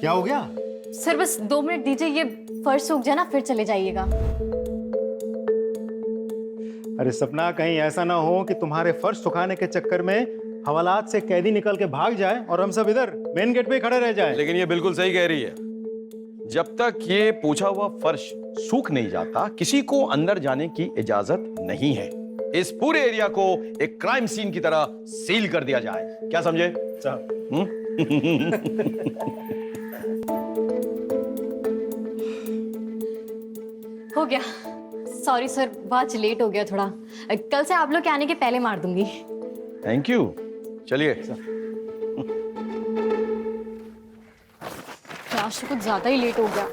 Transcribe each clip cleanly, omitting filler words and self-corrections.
क्या हो गया? सर बस 2 मिनट दीजिए, ये फर्श सूख जाए ना फिर चले जाइएगा। अरे सपना, कहीं ऐसा ना हो कि तुम्हारे फर्श सुखाने के चक्कर में हवालात से कैदी निकल के भाग जाए और हम सब इधर मेन गेट पे ही खड़े रह जाएं। लेकिन ये बिल्कुल सही कह रही है। जब तक ये पूछा हुआ फर्श सूख नहीं जाता, किसी को अंदर जाने की इजाजत नहीं है। इस पूरे एरिया को एक क्राइम सीन की तरह सील कर दिया जाए। क्या समझे? हो गया। सॉरी सर, बहुत लेट हो गया थोड़ा। कल से आप लोग के आने के पहले मार दूंगी। Thank you. चलिए। आज तो कुछ ज्यादा ही लेट हो गया।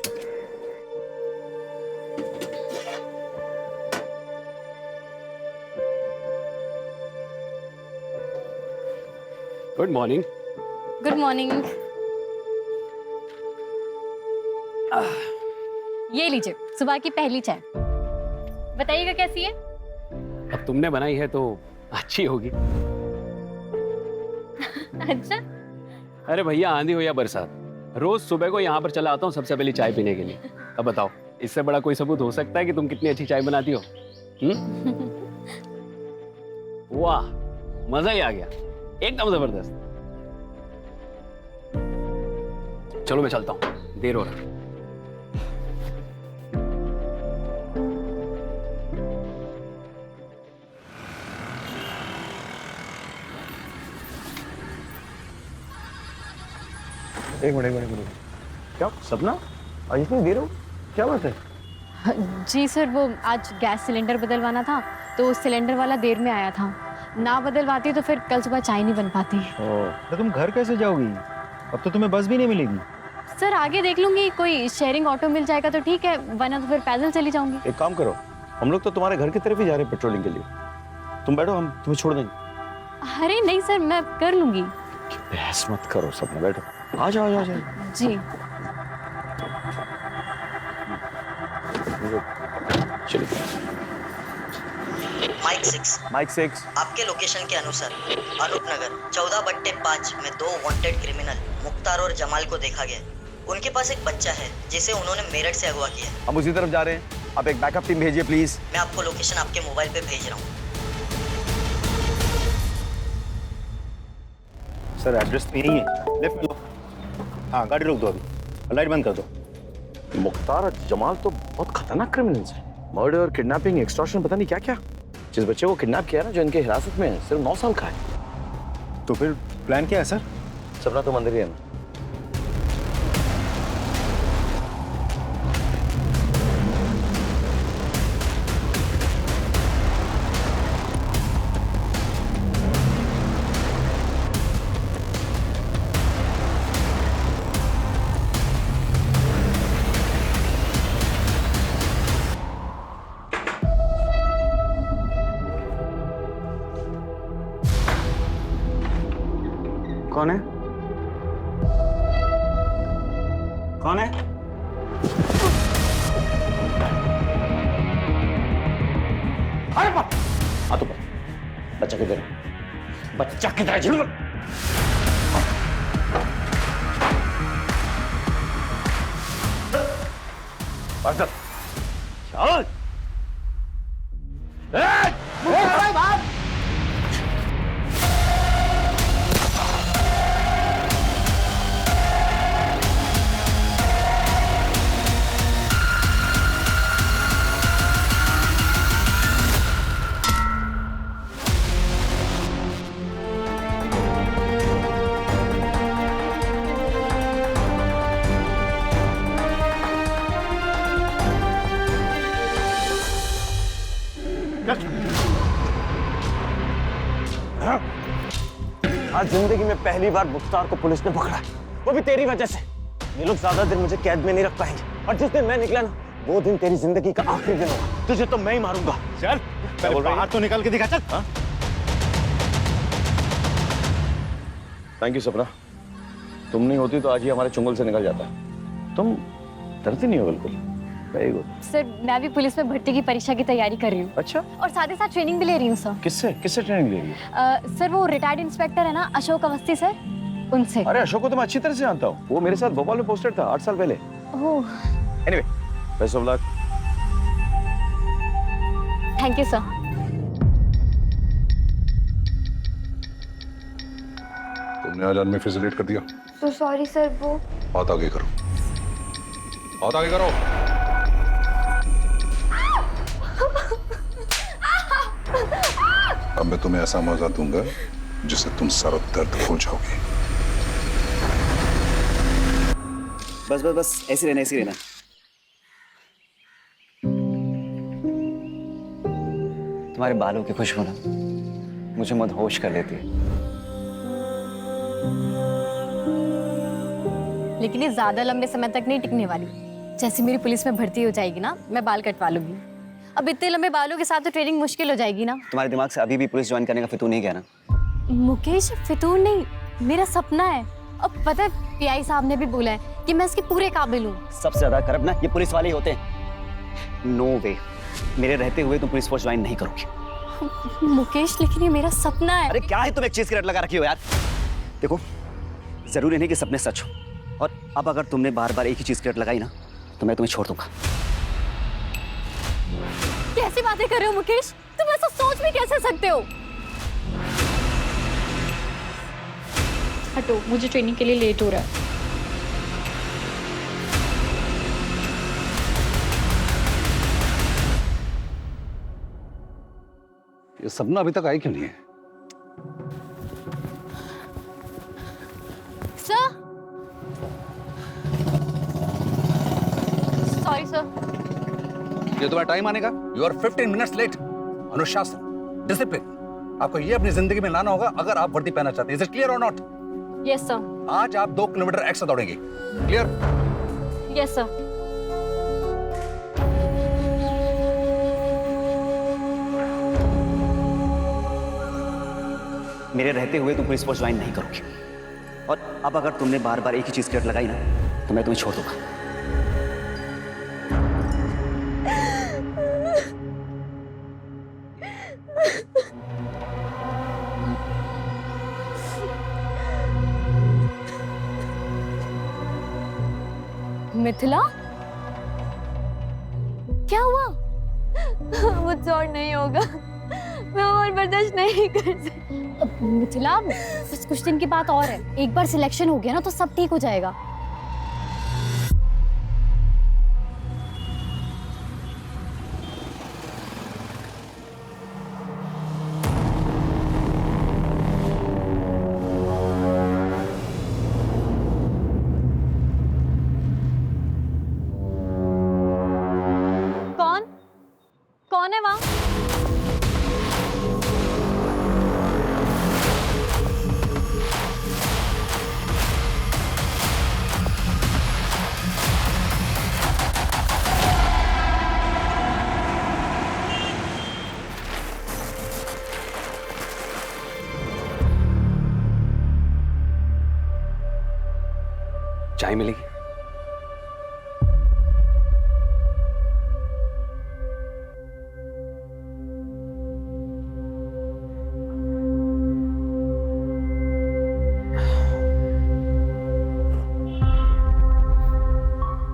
Good morning. Good morning. ये लीजिए सुबह की पहली चाय। बताइएगा कैसी है? अब तुमने बनाई है तो अच्छी होगी। अच्छा। अरे भैया, आंधी हो या बरसात, रोज सुबह को यहाँ पर चला आता हूँ सबसे पहले चाय पीने के लिए। अब बताओ, इससे बड़ा कोई सबूत हो सकता है कि तुम कितनी अच्छी चाय बनाती हो? वाह, मजा ही आ गया, एकदम जबरदस्त। चलो मैं चलता हूँ, देर हो रहा है। एक मिनट। क्या सपना, आज इतनी देर हो? क्या बात है? जी सर, वो आज गैस सिलेंडर बदलवाना था तो सिलेंडर वाला देर में आया था। ना बदलवाती तो फिर कल सुबह चाय नहीं बन पाती। तो तुम घर कैसे जाओगी? अब तो तुम्हें बस भी नहीं मिलेगी। सर आगे देख लूंगी, कोई शेयरिंग ऑटो मिल जाएगा तो ठीक है, वरना तो फिर पैदल चली जाऊंगी। एक काम करो, हम लोग तो तुम्हारे घर की तरफ ही जा रहे हैं पेट्रोलिंग के लिए। तुम बैठो, हम तुम्हें छोड़ देंगे। अरे नहीं सर, मैं कर लूंगी। बहस मत करो सपना, बैठो। आ जाओ। जी। चलिए। Mic 6 mic 6। आपके लोकेशन के अनुसार अनूप नगर 14/5 में 2 वांटेड क्रिमिनल मुख्तार और जमाल को देखा गया। उनके पास एक बच्चा है जिसे उन्होंने मेरठ से अगवा किया है। हम उसी तरफ जा रहे हैं, आप एक बैकअप टीम भेजिए प्लीज। मैं आपको लोकेशन आपके मोबाइल पे भेज रहा हूँ। सर एड्रेस तो यही है, लेफ्ट में लो। हाँ, गाड़ी रोक दो अभी, लाइट बंद कर दो। मुख्तार और जमाल तो बहुत खतरनाक क्रिमिनल्स हैं। मर्डर, किडनैपिंग, एक्सटॉर्शन, पता नहीं क्या क्या। जिस बच्चे को किडनैप किया ना, जो इनके हिरासत में है, सिर्फ 9 साल का है। तो फिर प्लान क्या है सर? सपना तुम अंदर ही है ना? कौन है? कौन है? अरे बाप! आ तो बच्चा किधर है? बच्चा किधर है? झूठ! चल! आज जिंदगी में पहली बार मुख्तार को पुलिस ने पकड़ा, वो भी तेरी वजह से। ये लोग ज्यादा दिन मुझे कैद में नहीं रख पाएंगे, और जिस दिन मैं निकला ना, वो दिन तेरी जिंदगी का आखिरी दिन होगा। तुझे तो मैं ही मारूंगा। चल, पहले बाहर तो निकल के दिखा। चल। थैंक यू सपना, तुम नहीं होती तो आज ही हमारे चुंगल से निकल जाता। तुम डरती नहीं हो बिल्कुल। Very good. सर मैं भी पुलिस में भर्ती की परीक्षा की तैयारी कर रही हूँ। अच्छा, और साथ ही साथ ट्रेनिंग भी ले रही हूँ सर। किससे ट्रेनिंग ले रही है? सर वो रिटायर्ड इंस्पेक्टर है ना, अशोक अवस्थी सर, उनसे। अरे अशोक को तो मैं अच्छी तरह से जानता हूँ, वो मेरे साथ भोपाल में पोस्टेड था 8 साल पहले। Oh, anyway, best of luck. Thank you sir. तुमने आज आदमी फैसिलिटेट कर दिया। तो सॉरी सर, वो हाथ आगे करो, हाथ आगे करो। अब मैं तुम्हें ऐसा मौका दूंगा जिससे तुम सर दर्द भूल जाओगे। बस बस बस, ऐसे रहना, ऐसे रहना। तुम्हारे बालों की खुशबू ना मुझे मदहोश कर देती है। लेकिन ये ज्यादा लंबे समय तक नहीं टिकने वाली। जैसे मेरी पुलिस में भर्ती हो जाएगी ना, मैं बाल कटवा लूंगी। अब इतने लंबे बालों के साथ तो ट्रेनिंग मुश्किल हो जाएगी ना। तुम्हारे दिमाग से अभी भी पुलिस ज्वाइन करने का फितूर नहीं गया ना? मुकेश, फितूर नहीं, मेरा सपना है। अब पता है, पीआई साहब ने भी बोला है कि मैं इसके पूरे काबिल हूँ। सबसे ज्यादा करप्ट ना ये पुलिस वाले ही होते हैं। नो वे, मेरे रहते हुए तुम पुलिस फोर्स ज्वाइन नहीं करोगे। मुकेश, लेकिन ये मेरा सपना है। अरे क्या है, तुम एक चीज की रट लगा रखी हो यार। देखो, जरूरी नहीं कि सपने सच हो, और अब अगर तुमने बार बार एक ही चीज की रट लगाई ना तो मैं तुम्हें छोड़ दूंगा। कैसी बातें कर रहे हो मुकेश? तुम ऐसा सोच भी कैसे सकते हो? हटो, मुझे ट्रेनिंग के लिए लेट हो रहा है। ये सपना अभी तक आई क्यों नहीं है? Sir, sorry sir. ये तुम्हारा टाइम आने का। You are 15 minutes late. अनुशासन, डिसिप्लिन, आपको ये अपनी जिंदगी में लाना होगा अगर आप वर्दी पहनना चाहते हैं। इज इट क्लियर और नॉट? Yes sir. आज आप 2 किलोमीटर एक्स्ट्रा दौड़ेंगे। क्लियर? Yes sir. मेरे रहते हुए तुम पुलिस फोर्स ज्वाइन नहीं करोगे, और अब अगर तुमने बार बार एक ही चीज की रट लगाई ना तो मैं तुम्हें छोड़ दूंगा। मिथिला, क्या हुआ? मुझसे और नहीं होगा, मैं और बर्दाश्त नहीं कर सकती। मिथिला, बस कुछ दिन की बात और है। एक बार सिलेक्शन हो गया ना तो सब ठीक हो जाएगा। कौन है वहां? चाय मिलेगी?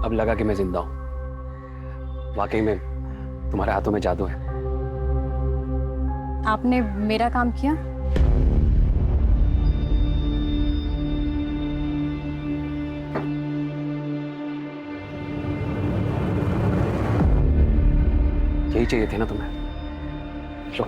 अब लगा कि मैं जिंदा हूं। वाकई में तुम्हारे हाथों में जादू है। आपने मेरा काम किया? यही चाहिए थे ना तुम्हें? लो।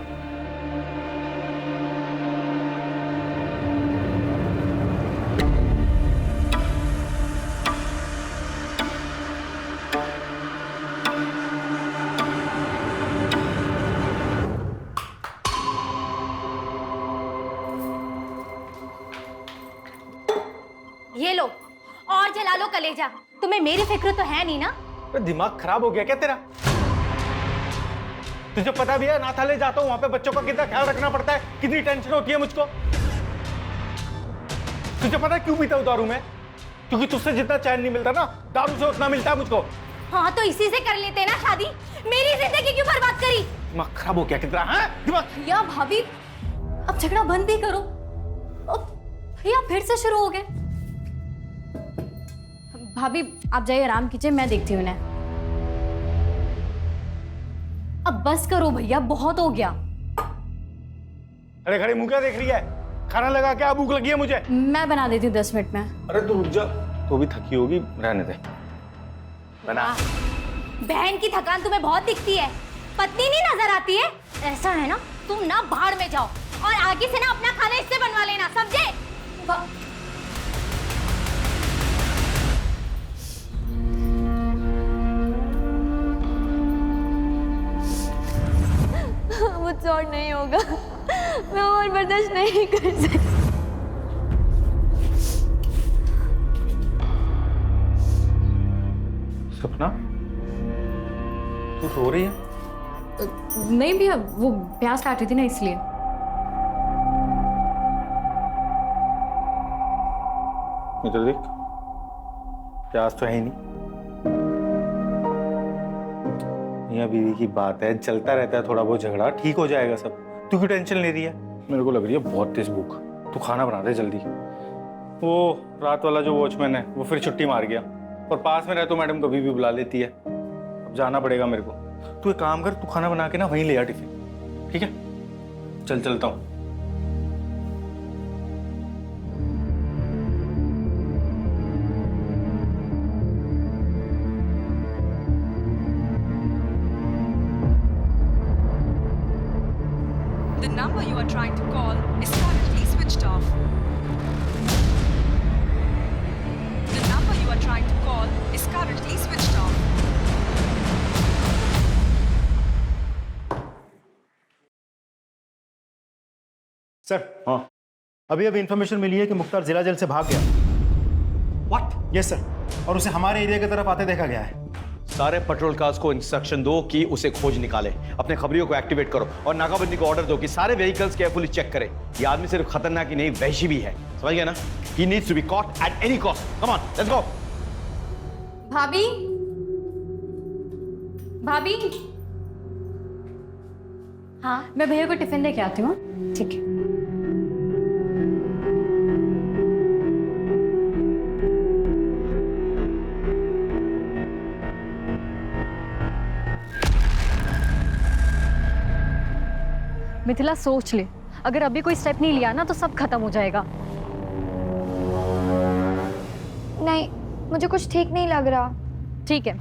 ये लो और जला लो कलेजा। तुम्हें मेरी फिक्र तो है नहीं ना? तो दिमाग खराब हो गया क्या तेरा? तुझे पता भी है नाथालय जाता हूं, वहां पे बच्चों का कितना ख्याल रखना पड़ता है, कितनी टेंशन होती है मुझको। तुझे पता है क्यों पीता हूं दारू में? क्योंकि तुझसे जितना चैन नहीं मिलता ना, दारू से उतना मिलता है मुझको। हाँ तो इसी से कर लेते ना शादी। मेरी जिंदगी क्यों बर्बाद करी? दिमाग खराब हो गया कितना? हाँ दिमाग। या भाभी, अब झगड़ा बंद ही करो। अब ये आप फिर से शुरू हो गए। भाभी आप जाइए आराम कीजिए, मैं देखती हूँ इन्हें। अब बस करो भैया, बहुत हो गया। अरे खड़े मुंह क्या देख रही है? खाना लगा, क्या भूख लगी है मुझे। मैं बना देती हूँ 10 मिनट में। अरे तू रुक जा, तू भी थकी होगी, रहने दे। बना। बहन की थकान तुम्हें बहुत दिखती है, पत्नी नहीं नजर आती है। ऐसा है ना, तुम ना भाड़ में जाओ और आगे से ना अपना खाना इससे बनवा लेना, समझे? मुझसे और नहीं होगा, मैं और बर्दाश्त नहीं कर सकती। सपना, तू रो रही है? नहीं भैया, वो प्याज काट रही थी ना इसलिए। इधर देख, प्याज तो है ही नहीं। मियां बीवी की बात है, चलता रहता है थोड़ा बहुत झगड़ा, ठीक हो जाएगा सब। तू क्यों टेंशन ले रही है? मेरे को लग रही है बहुत तेज भूख। तू खाना बना दे जल्दी। वो रात वाला जो वॉचमैन है वो फिर छुट्टी मार गया, और पास में रहे तो मैडम कभी भी बुला लेती है। अब जाना पड़ेगा मेरे को। तू एक काम कर, तू खाना बना के ना वहीं ले आ टिफिन, ठीक है? चल चलता हूँ। The number you are trying to call is currently switched off. The number you are trying to call is currently switched off. Sir, हाँ, अभी इन्फॉर्मेशन मिली है कि मुख्तार जिला जेल से भाग गया। व्हाट? यस सर, और उसे हमारे एरिया की तरफ आते देखा गया है। सारे पेट्रोल कार्स को इंस्ट्रक्शन दो कि उसे खोज निकाले। अपने खबरियों को एक्टिवेट करो और नाकाबंदी को ऑर्डर दो कि सारे व्हीकल्स केयरफुली चेक करें। ये आदमी सिर्फ खतरनाक ही नहीं, वहशी भी है, समझ गए ना? He needs to be caught at any cost. Come on, let's go. भाभी, भाभी। हाँ, मैं भैया को टिफिन लेके आती हूँ। ठीक है। मिथिला सोच ले, अगर अभी कोई स्टेप नहीं लिया ना तो सब खत्म हो जाएगा। नहीं, मुझे कुछ ठीक नहीं लग रहा। ठीक है,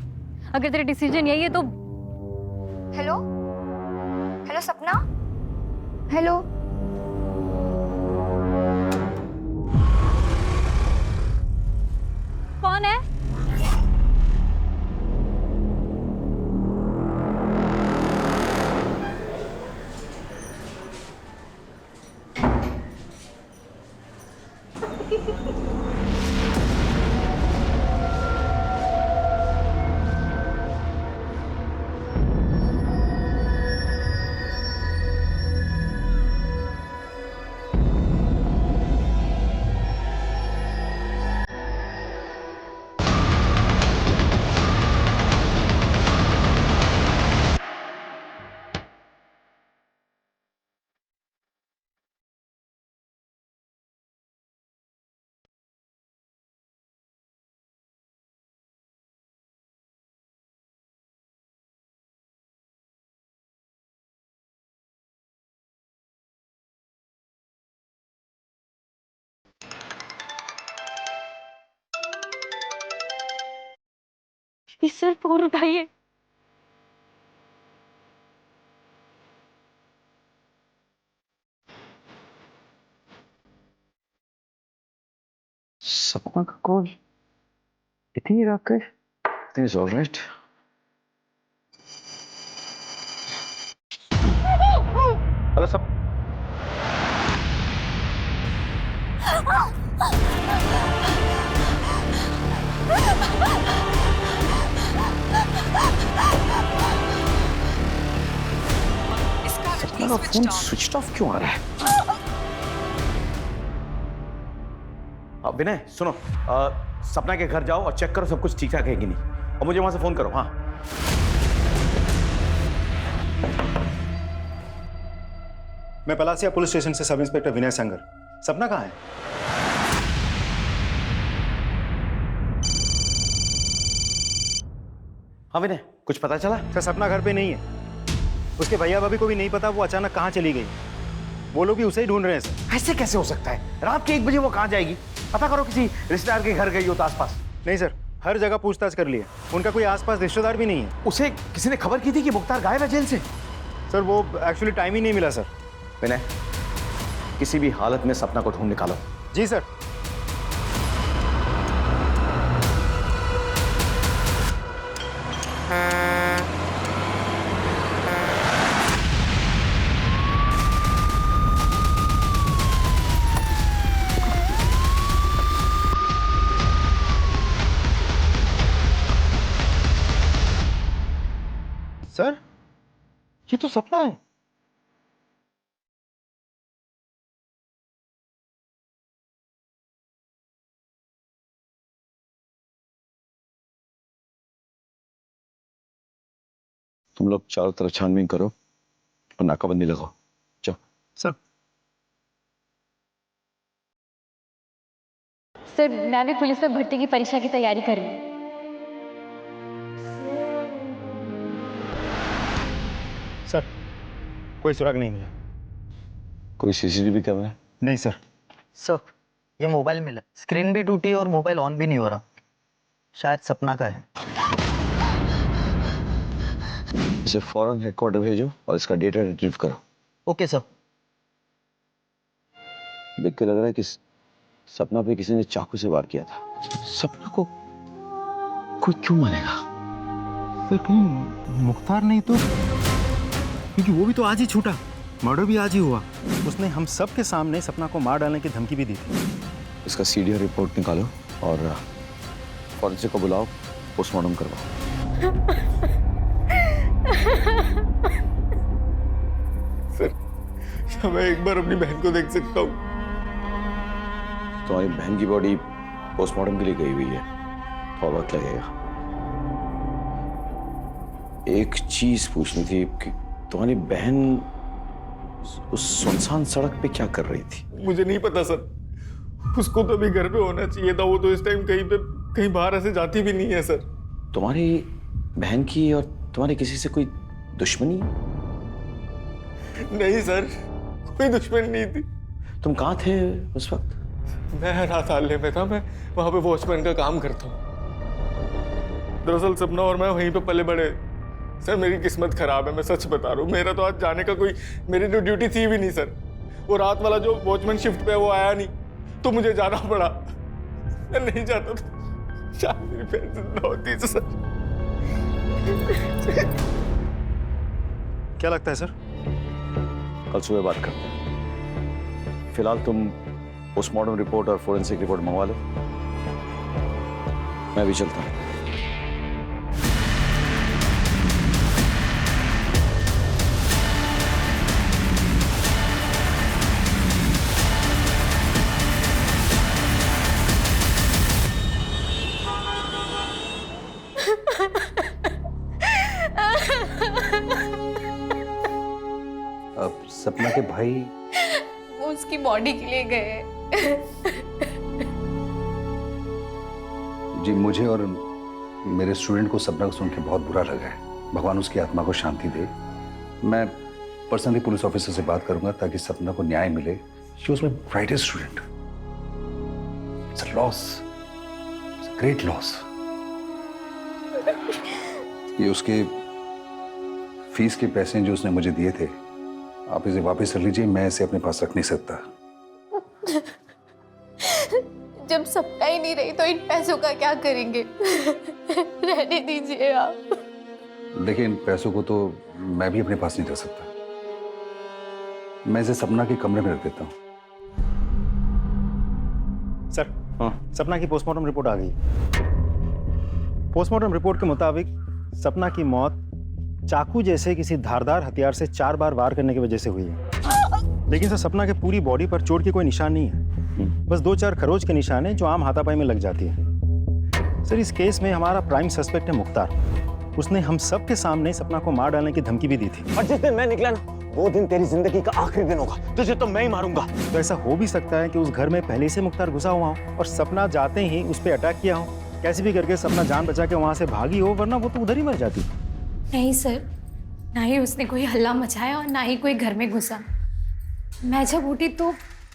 अगर तेरा डिसीजन यही है तो। हेलो, हेलो सपना, हेलो। कौन है? सर फोन उठाइए। सपना का कॉल, इतनी Rakesh? Everything is all right. Hello सब। सपना का फोन स्विच ऑफ क्यों आ रहा है? विनय सुनो, सपना के घर जाओ और चेक करो सब कुछ ठीक ठाक है कि नहीं, और मुझे वहां से फोन करो। हाँ, मैं पलासिया पुलिस स्टेशन से सब इंस्पेक्टर विनय संगर। सपना कहाँ है? हाँ विनय, कुछ पता चला? सर सपना घर पे नहीं है, उसके भैया भाभी को भी नहीं पता वो अचानक कहाँ चली गई। वो लोग भी उसे ही ढूंढ रहे हैं सर। ऐसे कैसे हो सकता है? रात के 1 बजे वो कहाँ जाएगी? पता करो, किसी रिश्तेदार के घर गई हो तो आसपास। नहीं सर, हर जगह पूछताछ कर लिए, उनका कोई आसपास रिश्तेदार भी नहीं है। उसे किसी ने खबर की थी कि मुख्तार गायब है जेल से? सर वो एक्चुअली टाइम ही नहीं मिला सर। विनय, किसी भी हालत में सपना को ढूंढ निकालो। जी सर। सर ये तो सपना है। तुम लोग चारों तरफ छानबीन करो और नाकाबंदी लगाओ। जाओ। सर सर मैं भी पुलिस में भर्ती की परीक्षा की तैयारी कर रही हूँ। सर कोई सुराग नहीं मिला। कोई सीसीटीवी कैमरा? नहीं सर। सर ये मोबाइल मिला, स्क्रीन भी टूटी और मोबाइल ऑन भी नहीं हो रहा, शायद सपना का है। इसे फौरन हेडक्वार्टर भेजो और इसका डेटा रिट्रीव करो। Okay sir. देख के लग रहा है कि सपना पे किसी ने चाकू से वार किया था। सपना को कोई क्यों मारेगा? सर कहीं मुख्तार नहीं तो? क्योंकि वो भी तो आज ही छूटा, मर्डर भी आज ही हुआ। उसने हम सब के सामने सपना को मार डालने की धमकी भी दी थी। इसका सीडीआर रिपोर्ट निकालो और फॉरेंसिक को बुलाओ, पोस्टमार्टम करवाओ। सर क्या मैं एक बार अपनी बहन को देख सकता हूँ? तुम्हारी बहन की बॉडी पोस्टमार्टम के लिए गई हुई है, थोड़ा वक्त लगेगा। एक चीज पूछनी थी कि तुम्हारी बहन उस सुनसान सड़क पे क्या कर रही थी? मुझे नहीं पता सर, उसको तो अभी घर पे होना चाहिए था, वो तो इस टाइम कहीं बाहर ऐसे जाती भी नहीं है सर। तुम्हारी बहन की और तुम्हारी किसी से कोई दुश्मनी? नहीं सर, कोई दुश्मनी नहीं थी। तुम कहाँ थे उस वक्त? मैं अनाथालय में था, मैं वहां पे वॉचमैन का काम करता हूँ। दरअसल सपना और मैं वहीं पे पले बड़े। सर मेरी किस्मत खराब है, मैं सच बता रहा हूँ। मेरा तो आज जाने का कोई, मेरी तो ड्यूटी थी भी नहीं सर। वो रात वाला जो वॉचमैन शिफ्ट पे वो आया नहीं, तो मुझे जाना पड़ा। मैं नहीं जाता तो शायद मेरी बहन जिंदा होती सर। क्या लगता है सर? कल सुबह बात करते हैं। फिलहाल तुम पोस्टमार्टम रिपोर्ट और फोरेंसिक रिपोर्ट मंगवा लो, मैं भी चलता हूँ। अब सपना के भाई वो उसकी बॉडी के लिए गए। जी, मुझे और मेरे स्टूडेंट को सपना को सुन के बहुत बुरा लगा है। भगवान उसकी आत्मा को शांति दे। मैं पर्सनली पुलिस ऑफिसर से बात करूंगा ताकि सपना को न्याय मिले। She was my brightest student. It's a loss, it's a great loss. ये उसके फीस के पैसे जो उसने मुझे दिए थे, आप इसे वापस कर लीजिए, मैं इसे अपने पास रख नहीं सकता। जब सपना ही नहीं रही तो इन पैसों का क्या करेंगे? रहने दीजिए आप। देखिए, इन पैसों को तो मैं भी अपने पास नहीं रख सकता। मैं इसे सपना के कमरे में रख देता हूँ। सर सपना की पोस्टमार्टम रिपोर्ट आ गई। पोस्टमार्टम रिपोर्ट के मुताबिक सपना की मौत चाकू जैसे किसी धारदार हथियार से 4 बार वार करने की वजह से हुई है। लेकिन सर सपना के पूरी बॉडी पर चोट के कोई निशान नहीं है, बस 2-4 खरोच के निशान हैं जो आम हाथापाई में लग जाती है। सर इस केस में हमारा प्राइम सस्पेक्ट है मुख्तार। उसने हम सब के सामने सपना को मार डालने की धमकी भी दी थी। और जिस दिन मैं निकला ना, वो दिन तेरी जिंदगी का आखिरी दिन होगा। तुझे तो मैं ही मारूंगा। तो ऐसा हो भी सकता है कि उस घर में पहले से मुख्तार घुसा हुआ हो और सपना जाते ही उस पर अटैक किया हो, कैसे भी करके सपना जान बचा के वहां से भागी हो, वरना वो तो उधर ही मर जाती। नहीं सर, ना ही उसने कोई हल्ला मचाया और ना ही कोई घर में घुसा। मैं जब उठी तो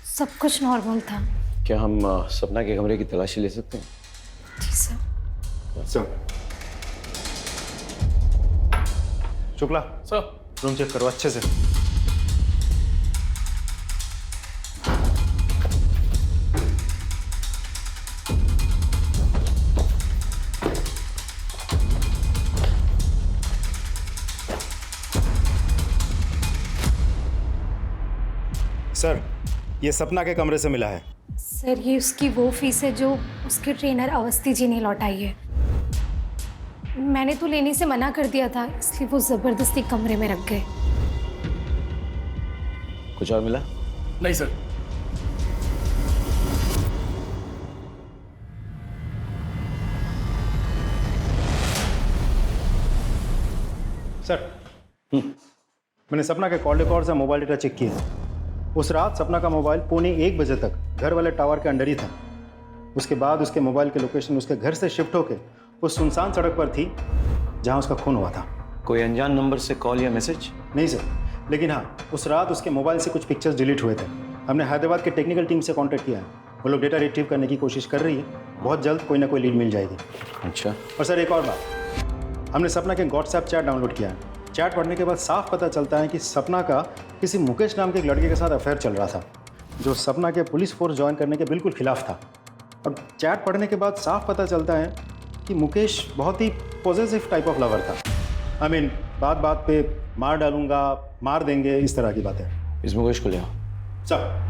सब कुछ नॉर्मल था। क्या हम सपना के कमरे की तलाशी ले सकते हैं? जी sir. Sir Shukla sir, room check करो अच्छे से। सर, ये सपना के कमरे से मिला है। सर ये उसकी वो फीस है जो उसके ट्रेनर अवस्थी जी ने लौटाई है। मैंने तो लेने से मना कर दिया था, इसलिए वो जबरदस्ती कमरे में रख गए। कुछ और मिला? नहीं सर। सर, मैंने सपना के कॉल रिकॉर्ड से मोबाइल डेटा चेक किया। उस रात सपना का मोबाइल पौने 1 बजे तक घर वाले टावर के अंडर ही था। उसके बाद उसके मोबाइल की लोकेशन उसके घर से शिफ्ट होकर उस सुनसान सड़क पर थी जहां उसका खून हुआ था। कोई अनजान नंबर से कॉल या मैसेज? नहीं सर, लेकिन हाँ, उस रात उसके मोबाइल से कुछ पिक्चर्स डिलीट हुए थे। हमने हैदराबाद के टेक्निकल टीम से कांटेक्ट किया है, वो लोग डेटा रिट्रीव करने की कोशिश कर रही है। बहुत जल्द कोई ना कोई लीड मिल जाएगी। अच्छा। और सर एक और बात, हमने सपना के व्हाट्सएप चैट डाउनलोड किया है। चैट पढ़ने के बाद साफ पता चलता है कि सपना का किसी मुकेश नाम के एक लड़के के साथ अफेयर चल रहा था, जो सपना के पुलिस फोर्स ज्वाइन करने के बिल्कुल खिलाफ था। और चैट पढ़ने के बाद साफ पता चलता है कि मुकेश बहुत ही पॉजिटिव टाइप ऑफ लवर था। आई मीन बात बात पे मार डालूंगा, मार देंगे, इस तरह की बातें। इस मुकेश को ले आओ। सर,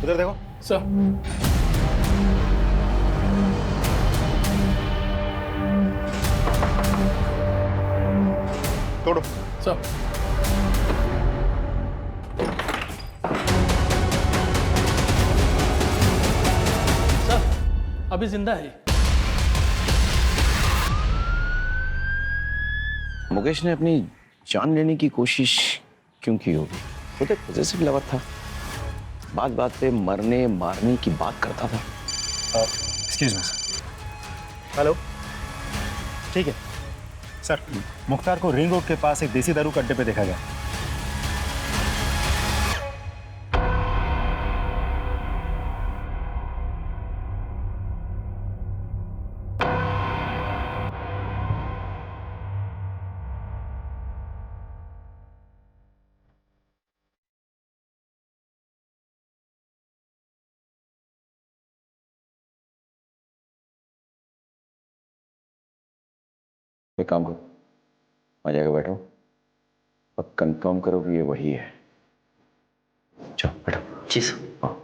उधर देखो। सर। तोड़ो। सर। सर, अभी जिंदा है। मुकेश ने अपनी जान लेने की कोशिश क्यों की होगी? वो तो एक पॉजिटिव लवर था, बात बात पे मरने मारने की बात करता था। Excuse me sir. हेलो, ठीक है सर। मुख्तार को रिंग रोड के पास एक देसी दारू के अड्डे पे देखा गया। एक काम करो, आ जाकर बैठो और कंफर्म करो कि ये वही है। चलो बैठो। जी सर। हाँ।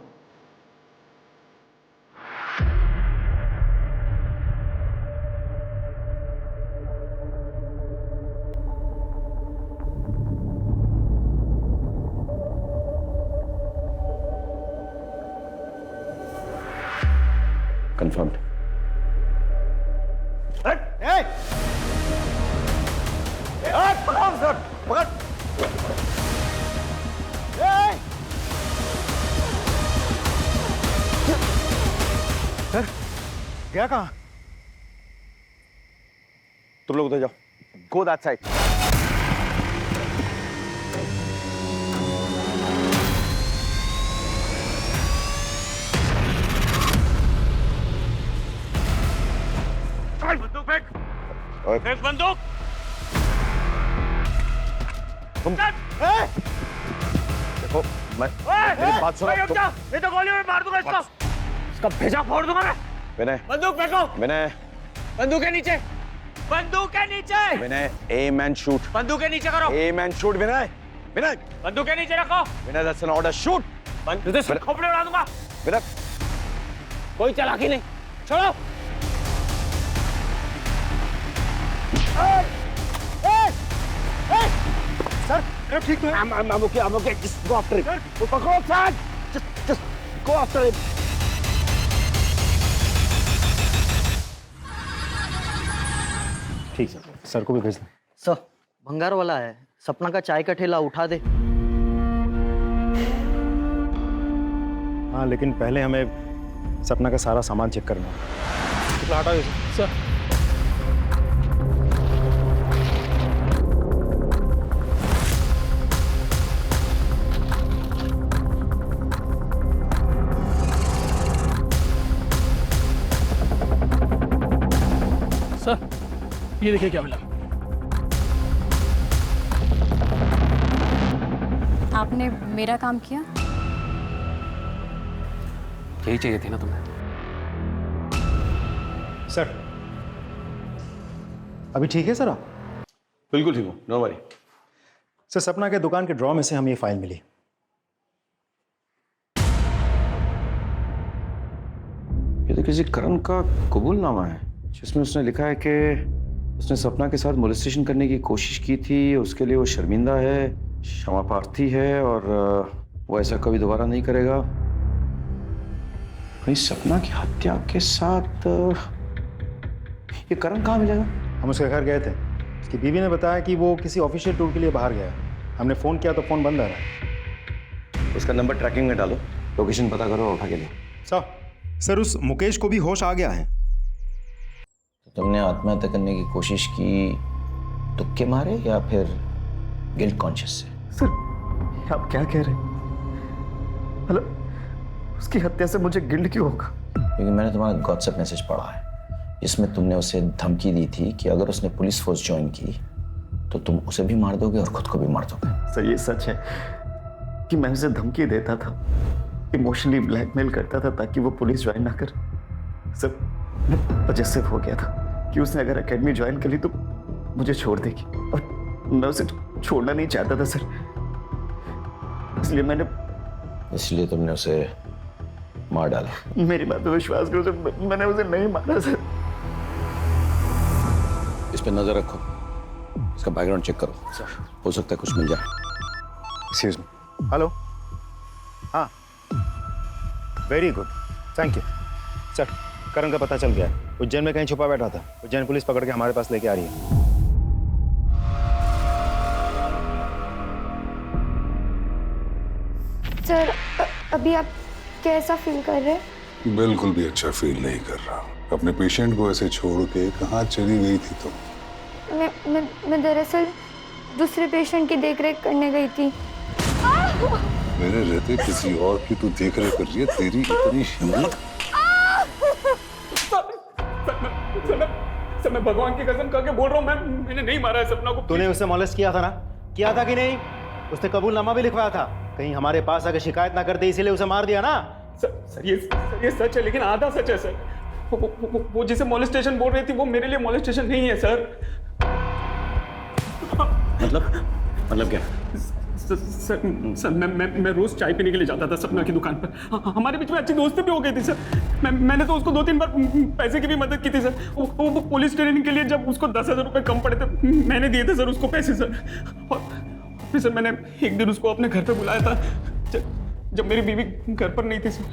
कंफर्म्ड। सर, गया कहाँ? तुम लोग उधर जाओ। Go that side. बंदूक फेंक। फेंक बंदूक। देखो, मेरी बात सुनो। नहीं तो गोलियों में मार दूंगा इसको। इसका भेजा फोड़ दूंगा मैं। विनय, बंदूक फेंको। विनय, बंदूक के नीचे। बंदूक के नीचे। Vinay, aim and shoot. बंदूक के नीचे करो। Aim and shoot. Vinay, Vinay, बंदूक के नीचे रखो। Vinay, that's an order. Shoot. खोपड़े उड़ा दूंगा। विनय, कोई चालाकी नहीं, छोड़ो। सर, ठीक तो है। I'm okay. Just go after him. पकड़ो sir. Just go after him. ठीक सर, सर को भी भेज दें। सर, भंगार वाला है, सपना का चाय का ठेला उठा दे। हाँ, लेकिन पहले हमें सपना का सारा सामान चेक करना है। हटाओ सर। सर ये देखिए क्या मिला। आपने मेरा काम किया। यही चाहिए थी ना तुम्हें। सर अभी ठीक है सर आप? बिल्कुल ठीक हूँ, नो वरी। सर सपना के दुकान के ड्रॉ में से हमें ये फाइल मिली। ये तो किसी करण का कबूलनामा है जिसमें उसने लिखा है कि उसने सपना के साथ मोलेस्टेशन करने की कोशिश की थी, उसके लिए वो शर्मिंदा है, क्षमा प्रार्थी है और वो ऐसा कभी दोबारा नहीं करेगा। कहीं सपना की हत्या के साथ ये करण कहाँ मिलेगा? हम उसके घर गए थे, उसकी बीवी ने बताया कि वो किसी ऑफिशियल टूर के लिए बाहर गया है। हमने फ़ोन किया तो फ़ोन बंद आ रहा है। उसका नंबर ट्रैकिंग में डालो, लोकेशन पता करो और उठा के लो। सर उस मुकेश को भी होश आ गया है। तुमने आत्महत्या करने की कोशिश की तुक्के मारे या फिर गिल्ट कॉन्शियस से? सर आप क्या कह रहे हैं? मतलब उसकी हत्या से मुझे गिल्ट क्यों होगा? क्योंकि मैंने तुम्हारा व्हाट्सएप मैसेज पढ़ा है जिसमें तुमने उसे धमकी दी थी कि अगर उसने पुलिस फोर्स ज्वाइन की तो तुम उसे भी मार दोगे और खुद को भी मार दोगे। सर ये सच है कि मैं उसे धमकी देता था, इमोशनली ब्लैकमेल करता था ताकि वो पुलिस ज्वाइन ना कर। सर मैं पजेसिव हो गया था कि उसने अगर एकेडमी ज्वाइन कर ली तो मुझे छोड़ देगी और मैं उसे छोड़ना नहीं चाहता था सर, इसलिए तुमने उसे मार डाला। मेरी बात पे विश्वास करो सर, मैंने उसे नहीं मारा सर। इस पे नजर रखो, इसका बैकग्राउंड चेक करो, हो सकता है कुछ मिल जाए। Excuse me. हेलो। हाँ very good, thank you sir. Karan का पता चल गया है, उज्जैन में कहीं छुपा बैठा था। उज्जैन पुलिस पकड़ के हमारे पास लेके आ रही है। सर अभी आप कैसा फील कर रहे हैं? बिल्कुल भी अच्छा फील नहीं कर रहा। अपने पेशेंट को ऐसे छोड़ के कहाँ चली गई थी तुम? मैं दरअसल दूसरे पेशेंट की देखरेख करने गई थी। मेरे रहते किसी और की तू देखरेख कर रही है? तेरी इतनी हिम्मत! सर मैं भगवान की कसम खा के बोल रहा हूँ, मैंने नहीं मारा है सपना को। तूने उसे मॉलेस्ट किया था ना? किया था कि नहीं? उसने कबूलनामा भी लिखवाया था। कहीं हमारे पास आकर शिकायत ना करते इसीलिए उसे मार दिया ना? सर ये सच है लेकिन आधा सच है सर। वो जिसे मॉलेस्टेशन बोल रही थी वो मेरे लिए मॉलेस्टेशन नहीं है सर। मतलब क्या? सर मैं रोज चाय पीने के लिए जाता था सपना की दुकान पर। हमारे बीच में अच्छी दोस्ती भी हो गई थी सर। मैंने तो उसको 2-3 बार पैसे की भी मदद की थी सर। वो पुलिस ट्रेनिंग के लिए जब उसको 10,000 रुपए कम पड़े थे मैंने दिए थे सर उसको पैसे सर। और फिर सर मैंने एक दिन उसको अपने घर पे बुलाया था जब मेरी बीवी घर पर नहीं थी सर।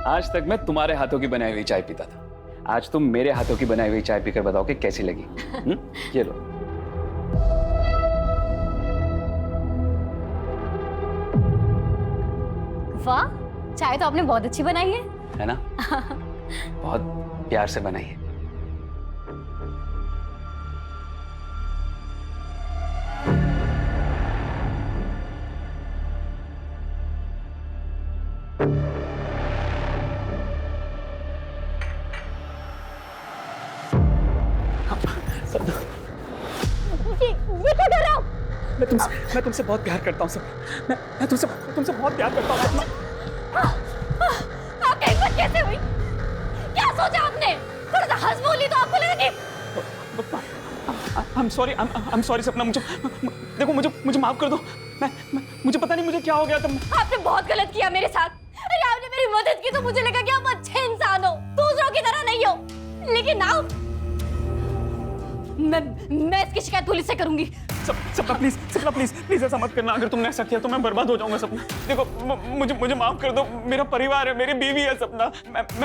आज तक मैं तुम्हारे हाथों की बनाई हुई चाय पीता था, आज तुम मेरे हाथों की बनाई हुई चाय पीकर बताओ कि कैसी लगी। ये लो। वाह, चाय तो आपने बहुत अच्छी बनाई है ना? बहुत प्यार से बनाई है। ये क्या कर रहा हो? मैं तुमसे बहुत प्यार करता हूँ सर। मैं तुमसे बहुत प्यार करता हूँ सपना। आपकी हिम्मत कैसे हुई? क्या सोचा आपने? थोड़ा सा हंस बोली तो आपको लगा कि I'm sorry सपना। मुझे माफ कर दो। मुझे पता नहीं मुझे क्या हो गया था। आपने बहुत गलत किया मेरे साथ। अरे आपने मेरी मदद की तो मुझे लगा कि आप अच्छे इंसान हो, दूसरों की तरह नहीं हो। लेकिन आप मैं इसकी शिकायत पुलिस से करूंगी। सपना प्लीज ऐसा मत करना। अगर तुमने ऐसा किया तो मैं बर्बाद हो जाऊंगा सपना। देखो मुझे माफ कर दो, मेरा परिवार है, मेरी बीवी है सपना।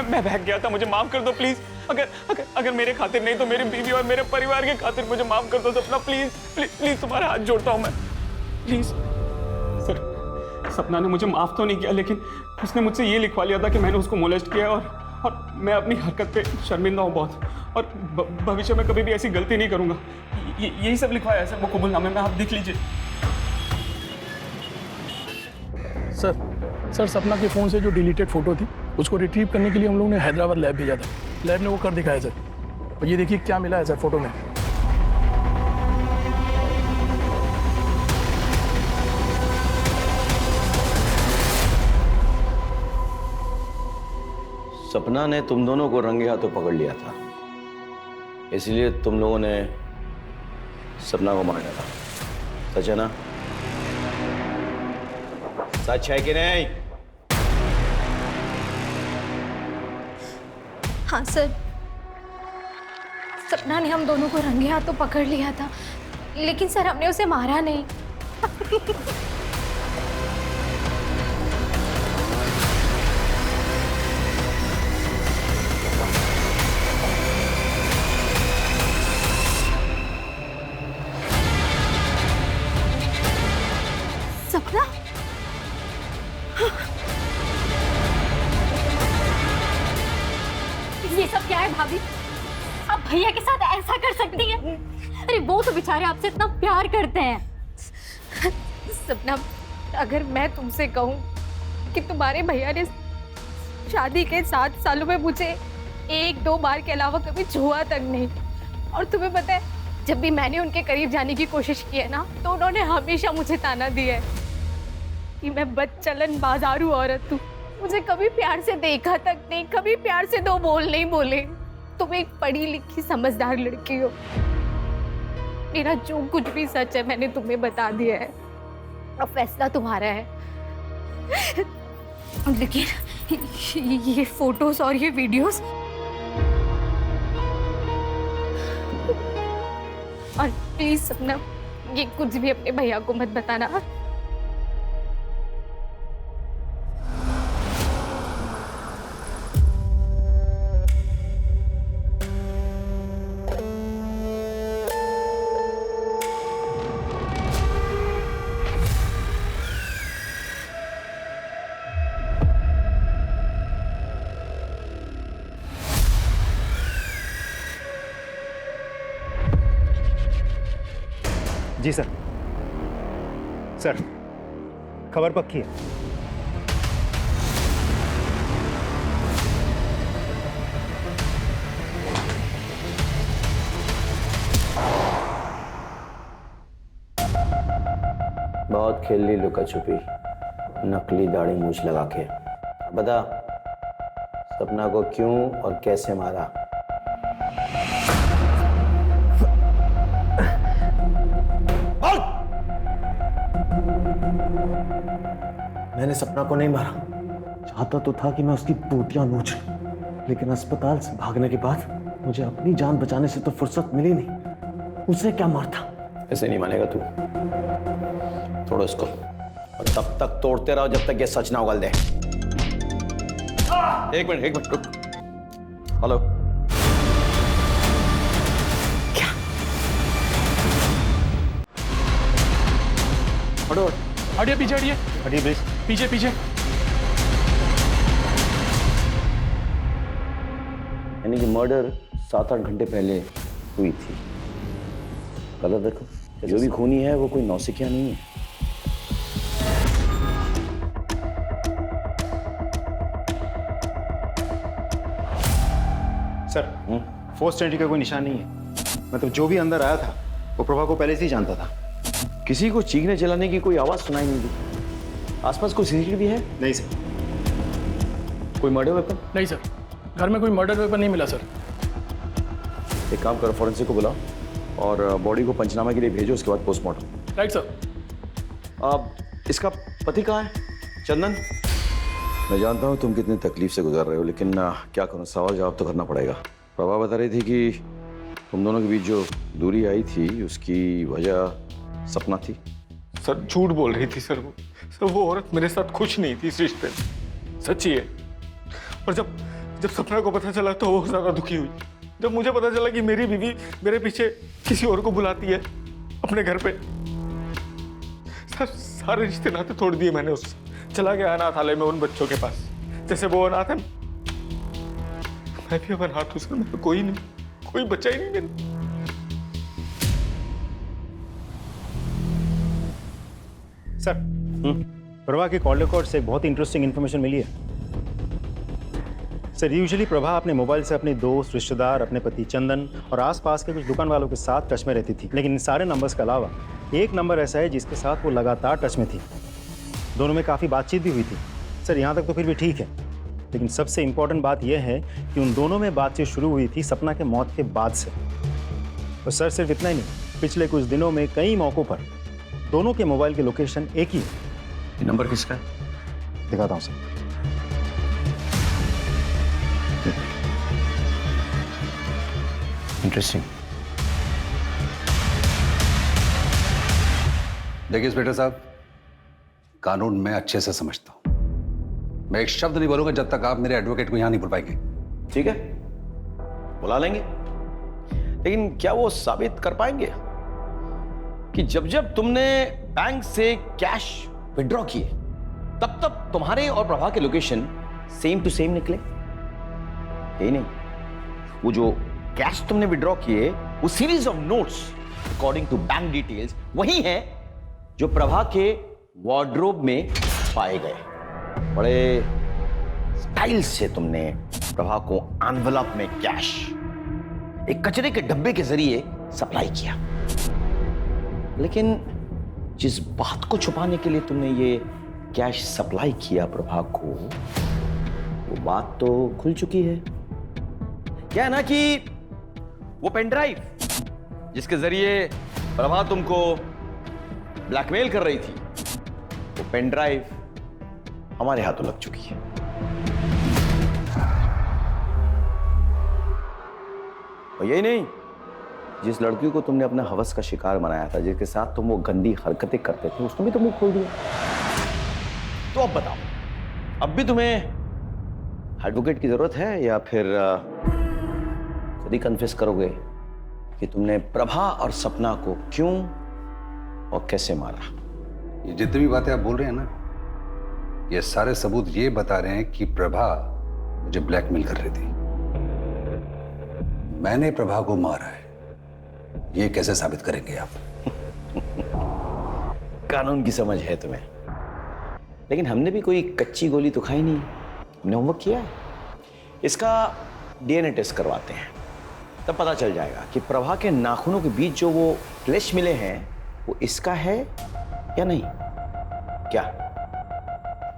मैं बहक गया था, मुझे माफ कर दो प्लीज। अगर मेरे खातिर नहीं तो मेरी बीवी और मेरे परिवार के खातिर मुझे माफ कर दो सपना। प्लीज तुम्हारा हाथ जोड़ता हूँ मैं, प्लीज। सर, सपना ने मुझे माफ तो नहीं किया, लेकिन उसने मुझसे ये लिखवा लिया था कि मैंने उसको मोलेस्ट किया और मैं अपनी हरकत पे शर्मिंदा हूँ बहुत, और भविष्य में कभी भी ऐसी गलती नहीं करूंगा। यही सब लिखवाया है सर वो कबूलनामे में, आप देख लीजिए। सर सपना के फ़ोन से जो डिलीटेड फोटो थी उसको रिट्रीव करने के लिए हम लोग ने हैदराबाद लैब भेजा था। लैब ने वो कर दिखाया सर, और ये देखिए क्या मिला है सर फोटो में। सपना ने तुम दोनों को रंगे हाथों पकड़ लिया था, इसलिए तुम लोगों ने सपना को मार डाला। सच है ना? सच है कि नहीं? हाँ सर, सपना ने हम दोनों को रंगे हाथों पकड़ लिया था, लेकिन सर हमने उसे मारा नहीं। सपना? ये सब क्या है भाभी? आप भैया के साथ ऐसा कर सकती हैं? अरे वो तो बेचारे आपसे इतना प्यार करते हैं। सपना, अगर मैं तुमसे कहूँ कि तुम्हारे भैया ने शादी के 7 सालों में मुझे 1-2 बार के अलावा कभी छुआ तक नहीं, और तुम्हें पता है जब भी मैंने उनके करीब जाने की कोशिश की है ना, तो उन्होंने हमेशा मुझे ताना दिया है कि मैं बदचलन बाजारू औरत हूँ, मुझे कभी प्यार से देखा तक नहीं, कभी प्यार से 2 बोल नहीं बोले। तुम एक पढ़ी लिखी समझदार लड़की हो, मेरा जो कुछ भी सच है मैंने तुम्हें बता दिया है, अब फैसला तुम्हारा है। लेकिन ये फोटोज और ये वीडियोस, और प्लीज सपना ये कुछ भी अपने भैया को मत बताना। जी सर। सर, खबर पक्की है। बहुत खेल ली लुका छुपी, नकली दाढ़ी मूछ लगा के। बता, सपना को क्यों और कैसे मारा? मैंने सपना को नहीं मारा, चाहता तो था कि मैं उसकी बूटियां नोच लूं, लेकिन अस्पताल से भागने के बाद मुझे अपनी जान बचाने से तो फुर्सत मिली नहीं। उसे क्या मारता? ऐसे नहीं मानेगा तू। तोड़ो इसको, और तब तक तोड़ते रहो जब तक ये सच ना उगल दे। एक मिनट रुक। हेलो, क्या? हटो, हटिए पीछे, हटिए प्लीज, पीछे। यानी कि मर्डर 7-8 घंटे पहले हुई थी। कलर देखो, जो भी खूनी है वो कोई नौसिखिया नहीं है। सर, फोर्स एंट्री का कोई निशान नहीं है। मतलब जो भी अंदर आया था वो प्रभा को पहले से ही जानता था। किसी को चीखने चलाने की कोई आवाज सुनाई नहीं दी। आसपास कोई सीसीटीवी है? नहीं सर। कोई मर्डर वेपन? नहीं सर, घर में कोई मर्डर वेपन नहीं मिला सर। एक काम करो, फॉरेंसिक को बुलाओ और बॉडी को पंचनामा के लिए भेजो, उसके बाद पोस्टमार्टम। Right sir. अब इसका पति कहाँ है? चंदन? मैं जानता हूँ तुम कितनी तकलीफ से गुजर रहे हो, लेकिन क्या करूँ, सवाल जवाब तो करना पड़ेगा। प्रभा बता रही थी कि तुम दोनों के बीच जो दूरी आई थी उसकी वजह सपना थी? सर झूठ बोल रही थी सर। वो औरत मेरे साथ खुश नहीं थी इस रिश्ते में, सच्ची है। और जब सपना को पता चला तो वो ज्यादा दुखी हुई। जब मुझे पता चला कि मेरी बीवी मेरे पीछे किसी और को बुलाती है अपने घर पे, सारे रिश्ते नाते तोड़ दिए मैंने उससे। चला गया अनाथालय में उन बच्चों के पास, जैसे वो अनाथ है मैं भी अब अनाथ हूं सर। मेरा कोई नहीं, कोई बच्चा ही नहीं मेरा। सर, प्रभा की कॉल रिकॉर्ड से एक बहुत इंटरेस्टिंग इन्फॉर्मेशन मिली है। सर, यूजुअली प्रभा अपने मोबाइल से अपने दोस्त, रिश्तेदार, अपने पति चंदन और आसपास के कुछ दुकान वालों के साथ टच में रहती थी, लेकिन इन सारे नंबर्स के अलावा एक नंबर ऐसा है जिसके साथ वो लगातार टच में थी। दोनों में काफ़ी बातचीत भी हुई थी। सर, यहाँ तक तो फिर भी ठीक है, लेकिन सबसे इम्पोर्टेंट बात यह है कि उन दोनों में बातचीत शुरू हुई थी सपना के मौत के बाद से। और सर, सिर्फ इतना ही नहीं, पिछले कुछ दिनों में कई मौक़ों पर दोनों के मोबाइल की लोकेशन एक ही है। नंबर किसका है? दिखाता हूँ सर। इंटरेस्टिंग। देखिए बेटा साहब, कानून मैं अच्छे से समझता हूं। मैं एक शब्द नहीं बोलूंगा जब तक आप मेरे एडवोकेट को यहां नहीं बुलवाएंगे। ठीक है, बुला लेंगे, लेकिन क्या वो साबित कर पाएंगे कि जब जब तुमने बैंक से कैश विड्रॉ किए तब तब तुम्हारे और प्रभा के लोकेशन सेम टू सेम निकले? यही नहीं, वो जो कैश तुमने विड्रॉ किए वो series of notes according to bank details वही है जो प्रभा के वार्डरोब में पाए गए। बड़े स्टाइल से तुमने प्रभा को एनवेलप में कैश एक कचरे के डब्बे के जरिए सप्लाई किया, लेकिन जिस बात को छुपाने के लिए तुमने ये कैश सप्लाई किया प्रभा को, वो बात तो खुल चुकी है। क्या है ना कि वो पेन ड्राइव जिसके जरिए प्रभा तुमको ब्लैकमेल कर रही थी, वो पेन ड्राइव हमारे हाथों लग चुकी है। और यही नहीं, जिस लड़की को तुमने अपना हवस का शिकार बनाया था, जिसके साथ तुम वो गंदी हरकतें करते थे, उसने भी तो मुंह खोल दिया। तो अब बताओ, अब भी तुम्हें एडवोकेट की जरूरत है या फिर खुद ही कन्फेस करोगे कि तुमने प्रभा और सपना को क्यों और कैसे मारा? ये जितनी भी बातें आप बोल रहे हैं ना, ये सारे सबूत ये बता रहे हैं कि प्रभा मुझे ब्लैकमेल कर रही थी। मैंने प्रभा को मारा है, ये कैसे साबित करेंगे आप? कानून की समझ है तुम्हें, लेकिन हमने भी कोई कच्ची गोली तो खाई नहीं। हमने होमवर्क किया है। इसका डीएनए टेस्ट करवाते हैं, तब पता चल जाएगा कि प्रभा के नाखूनों के बीच जो वो फ्लैश मिले हैं वो इसका है या नहीं। क्या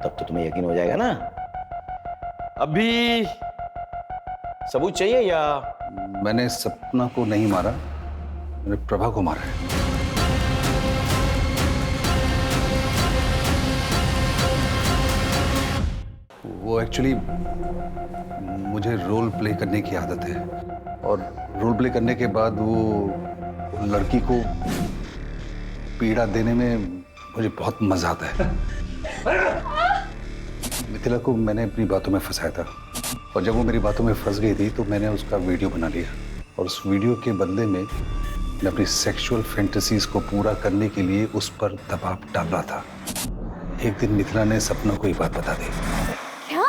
तब तो तुम्हें यकीन हो जाएगा ना? अभी सबूत चाहिए या? मैंने सपना को नहीं मारा, मैंने प्रभा को मारा है। वो एक्चुअली मुझे रोल प्ले करने की आदत है, और रोल प्ले करने के बाद वो लड़की को पीड़ा देने में मुझे बहुत मजा आता है। मिथिला को मैंने अपनी बातों में फंसाया था, और जब वो मेरी बातों में फंस गई थी तो मैंने उसका वीडियो बना लिया, और उस वीडियो के बदले में मैं अपनी सेक्सुअल फैंटेसीज को पूरा करने के लिए उस पर दबाव डाल रहा था। एक दिन मिथिला ने सपना को ये बात बता दी। क्या?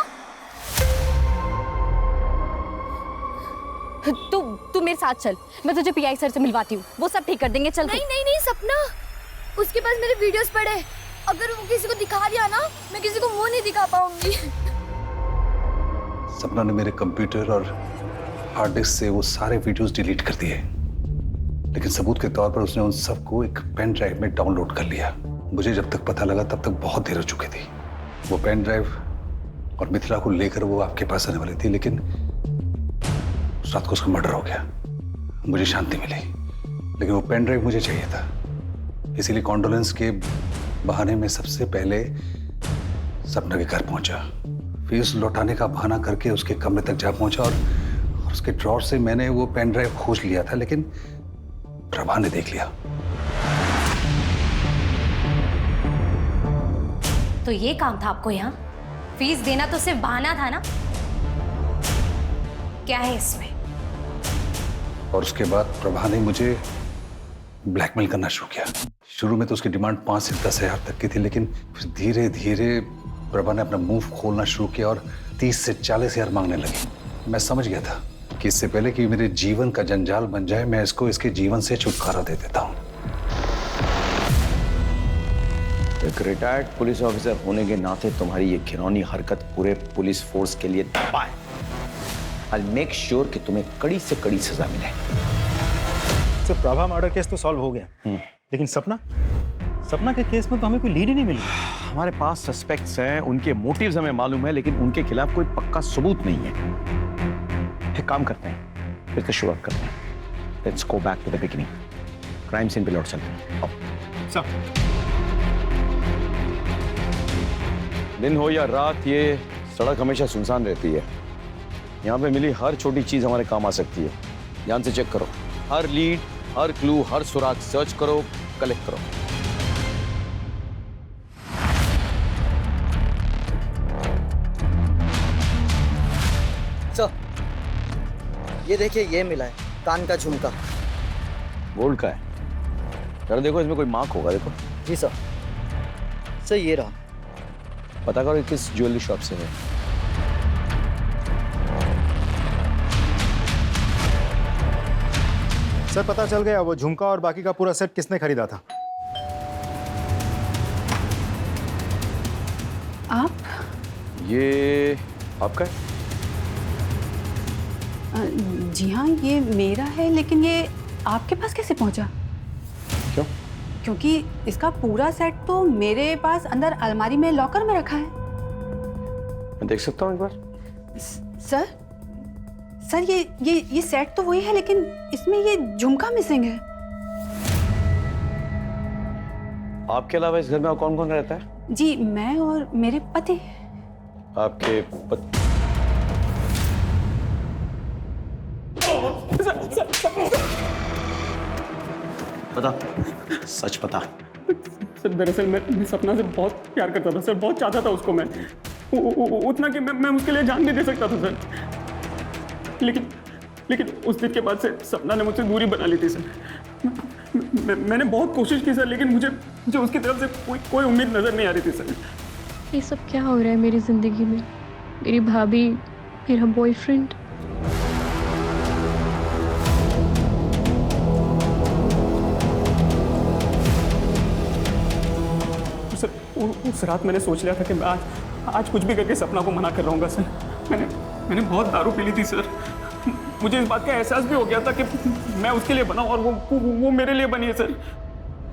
तू मेरे साथ चल, मैं तुझे पीआई सर से मिलवाती हूँ, वो सब ठीक कर देंगे। चल। नहीं नहीं नहीं सपना, उसके पास मेरे वीडियोस पड़े, अगर वो किसी को दिखा दिया ना, मैं किसी को वो नहीं दिखा पाऊंगी। सपना ने मेरे कंप्यूटर और हार्ड डिस्क से वो सारे वीडियोस डिलीट कर दिए, लेकिन सबूत के तौर पर उसने उन सबको एक पेन ड्राइव में डाउनलोड कर लिया। मुझे जब तक पता लगा तब तक बहुत देर हो चुकी थी। वो पेन ड्राइव और मिथिला को लेकर वो आपके पास आने वाली थी, लेकिन उस रात को उसका मर्डर हो गया। मुझे शांति मिली, लेकिन वो पेन ड्राइव मुझे चाहिए था, इसीलिए कॉन्डोलेंस के बहाने में सबसे पहले सपना के घर पहुंचा, फिर उस लौटाने का बहाना करके उसके कमरे तक जा पहुंचा, और और उसके ड्रॉर से मैंने वो पेन ड्राइव खोज लिया था, लेकिन प्रभा ने देख लिया। तो ये काम था आपको यहाँ? फीस देना तो सिर्फ बहाना था ना? क्या है इसमें? और उसके बाद प्रभा ने मुझे ब्लैकमेल करना शुरू किया। शुरू में तो उसकी डिमांड 5 से 10 हजार तक की थी, लेकिन फिर धीरे धीरे प्रभा ने अपना मुंह खोलना शुरू किया और 30 से 40 हजार मांगने लगी। मैं समझ गया था कि इससे पहले कि मेरे जीवन का जंजाल बन जाए, मैं इसको इसके जीवन से छुटकारा दे देता हूँ। एक रिटायर्ड पुलिस ऑफिसर होने के नाते तुम्हारी ये घिनौनी हरकत पूरे पुलिस फोर्स के लिए दबा है। I'll make sure कि तुम्हें कड़ी से कड़ी सजा मिले। सर, प्रभा मर्डर केस तो सॉल्व हो गया, लेकिन सपना के केस में तो हमें कोई लीड ही नहीं मिली। हमारे पास सस्पेक्ट्स हैं, उनके मोटिव्स हमें मालूम है, लेकिन उनके खिलाफ कोई पक्का सबूत नहीं है। एक काम करते हैं, फिर से शुरुआत करते हैं। Let's go back to the beginning. Crime scene पे लौट चलते हैं। आओ। दिन हो या रात, ये सड़क हमेशा सुनसान रहती है। यहाँ पे मिली हर छोटी चीज हमारे काम आ सकती है। ध्यान से चेक करो, हर लीड, हर क्लू, हर सुराग सर्च करो, कलेक्ट करो। सर, ये देखिए, ये मिला है कान का झुमका। गोल्ड का है? जरा देखो, इसमें कोई मार्क होगा। देखो। जी सर। सर, ये रहा। पता करो किस ज्वेलरी शॉप से है। सर, पता चल गया वो झुमका और बाकी का पूरा सेट किसने खरीदा था। आप? ये आपका है? जी हाँ, ये मेरा है, लेकिन ये आपके पास कैसे पहुंचा? क्यों? क्योंकि इसका पूरा सेट तो मेरे पास अंदर अलमारी में लॉकर में रखा है। मैं देख सकता हूँ एक बार? सर, ये सेट तो वही है, लेकिन इसमें ये झुमका मिसिंग है। आपके अलावा इस घर में और कौन कौन रहता है? जी, मैं और मेरे पति। आपके पति? बता, सच बता। सर, दरअसल मैं सपना से बहुत प्यार करता था सर, बहुत चाहता था उसको मैं। उतना कि मैं उसके लिए जान नहीं दे सकता था सर। लेकिन उस दिन के बाद से सपना ने मुझसे दूरी बना ली थी सर। मैंने बहुत कोशिश की सर, लेकिन मुझे उसकी तरफ से कोई उम्मीद नजर नहीं आ रही थी सर। ये सब क्या हो रहा है मेरी जिंदगी में? मेरी भाभी, मेरा बॉयफ्रेंड। सर, उस रात मैंने सोच लिया था कि मैं आज कुछ भी करके सपना को मना कर रहूंगा सर। मैंने बहुत दारू पी ली थी सर। मुझे इस बात का एहसास भी हो गया था कि मैं उसके लिए बना हूं और वो मेरे लिए बनी है सर।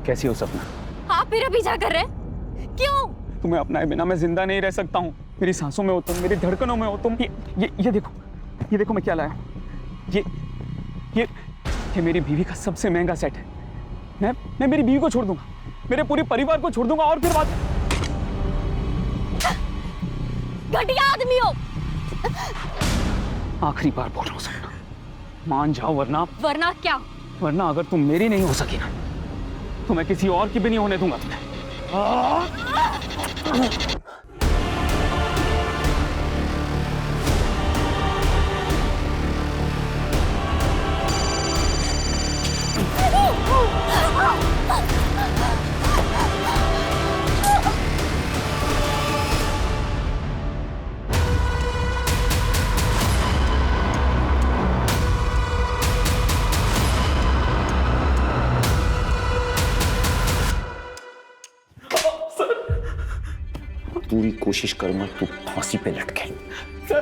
कैसी हो सपना? आप मेरा पीछा कर रहे हैं? क्यों? तुम्हें अपनाए बिना मैं जिंदा नहीं रह सकता हूँ। मेरी सांसों में हो तुम, मेरी धड़कनों में हो तुम। ये देखो मैं क्या लाया। ये मेरी बीवी का सबसे महंगा सेट है। मैं मेरी बीवी को छोड़ दूंगा, मेरे पूरे परिवार को छोड़ दूंगा, और फिर बात। घटिया आदमी हो। आखिरी बार बोल रहा हूँ सपना, मान जाओ, वरना क्या? वरना अगर तुम मेरी नहीं हो सकी ना, तो मैं किसी और की भी नहीं होने दूंगा तुम्हें। पूरी कोशिश करूंगा तू फांसी पे लटके। सर,